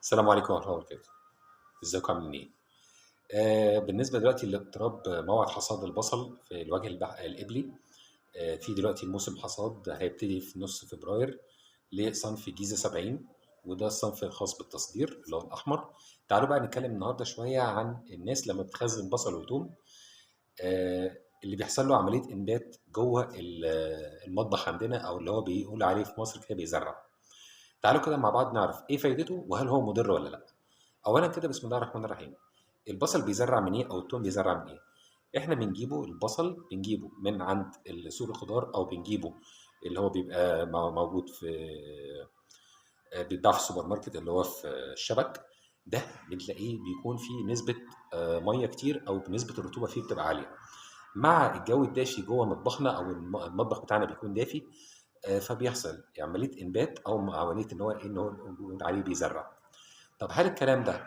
السلام عليكم ورحمة الله وبركاته. ازيكم عاملين ايه؟ بالنسبة دلوقتي لاقتراب موعد حصاد البصل في الوجه القبلي. في دلوقتي موسم حصاد هيبتدي في نص فبراير لصنف جيزة 70، وده الصنف الخاص بالتصدير اللي هو الأحمر. تعالوا بقى نتكلم النهاردة شوية عن الناس لما بتخزن بصل وثوم، اللي بيحصل له عملية إنبات جوه المطبخ عندنا، أو اللي هو بيقول عليه في مصر كده بيزرع. تعالوا كده مع بعض نعرف ايه فايدته وهل هو مضر ولا لا. اولا كده بسم الله الرحمن الرحيم. البصل بيزرع من ايه او الثوم بيزرع من ايه؟ احنا بنجيبه البصل بنجيبه من عند سوق الخضار، او بنجيبه اللي هو بيبقى موجود في بيتباع في السوبر ماركت اللي هو في الشبك. ده بنلاقيه بيكون فيه نسبة مية كتير، او نسبة الرطوبة فيه بتبقى عالية. مع الجو الدافي جوه مطبخنا، او المطبخ بتاعنا بيكون دافي، فبيحصل عملية إنبات، أو عملية إن هو بنقول عليه بيزرع. طب هل الكلام ده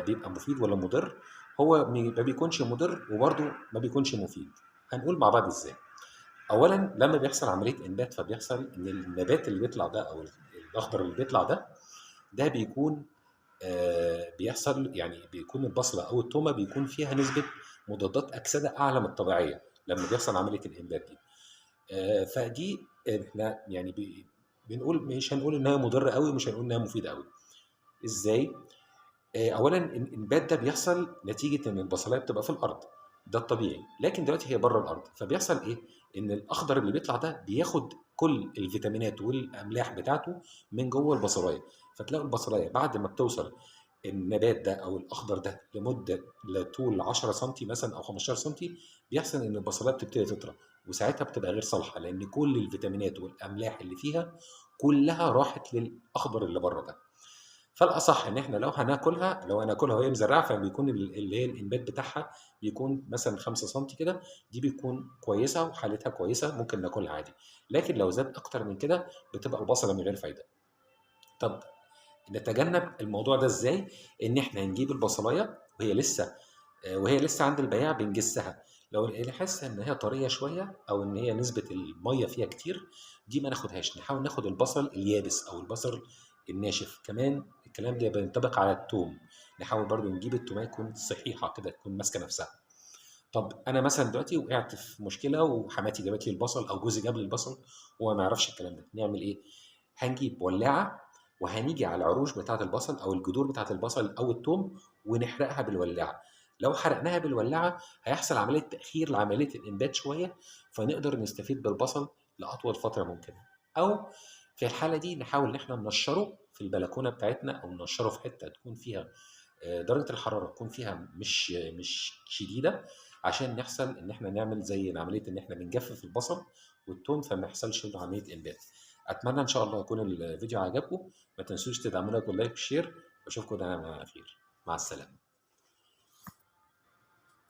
بيبقى مفيد ولا مضر؟ هو ما بيكونش مضر، وبرضه ما بيكونش مفيد. هنقول مع بعض ازاي. اولا لما بيحصل عمليه انبات، فبيحصل ان النبات اللي بيطلع ده، او الاخضر اللي بيطلع ده بيكون بيحصل، يعني بيكون البصله او التومه بيكون فيها نسبه مضادات اكسده اعلى من الطبيعيه لما بيحصل عمليه الانبات دي. فدي احنا يعني بنقول مش هنقول انها مضره قوي، ومش هنقول انها مفيده قوي. ازاي؟ اولا الانبات ده بيحصل نتيجه ان البصلايه بتبقى في الارض، ده الطبيعي. لكن دلوقتي هي بره الارض، فبيحصل ايه؟ ان الاخضر اللي بيطلع ده بياخد كل الفيتامينات والاملاح بتاعته من جوه البصلايه. فتلاقي البصلايه بعد ما بتوصل النبات ده او الاخضر ده لمده لطول 10 سم مثلا او 15 سم، بيحصل ان البصلايه بتبتدي تطرى. وساعتها بتبقى غير صالحه، لان كل الفيتامينات والاملاح اللي فيها كلها راحت للاخضر اللي بره ده. فالاصح ان احنا لو هناكلها وهي مزرعه، فبيكون اللي هي الانبات بتاعها بيكون مثلا 5 سم كده. دي بيكون كويسه وحالتها كويسه، ممكن ناكلها عادي. لكن لو زاد اكتر من كده بتبقى البصله من غير فايده. طب نتجنب الموضوع ده ازاي؟ ان احنا نجيب البصلايه وهي لسه عند البياع بنجسها. لو نحس ان هي طريه شويه، او ان هي نسبه الميه فيها كتير، دي ما ناخدهاش. نحاول ناخد البصل اليابس او البصل الناشف. كمان الكلام ده بينطبق على الثوم. نحاول برضو نجيب التومه تكون صحيحه كده، تكون ماسكه نفسها. طب انا مثلا دلوقتي وقعت في مشكله، وحماتي جابت لي البصل او جوزي جاب لي البصل وما نعرفش الكلام ده، نعمل ايه؟ هنجيب ولاعه، وهنيجي على العروش بتاعه البصل او الجذور بتاعه البصل او الثوم، ونحرقها بالولاعه. لو حرقناها بالولاعه هيحصل عمليه تاخير لعمليه الانبات شويه، فنقدر نستفيد بالبصل لاطول فتره ممكنه. او في الحاله دي نحاول ان احنا ننشره في البلكونه بتاعتنا، او ننشره في حته تكون فيها درجة الحرارة تكون فيها مش شديدة، عشان نحصل ان احنا نعمل زي عملية ان احنا بنجفف البصل والثوم، فما يحصلش له عملية انبات. اتمنى ان شاء الله يكون الفيديو عجبكم. ما تنسوش تدعمونا باللايك والشير، واشوفكم دايما على خير. مع السلامة.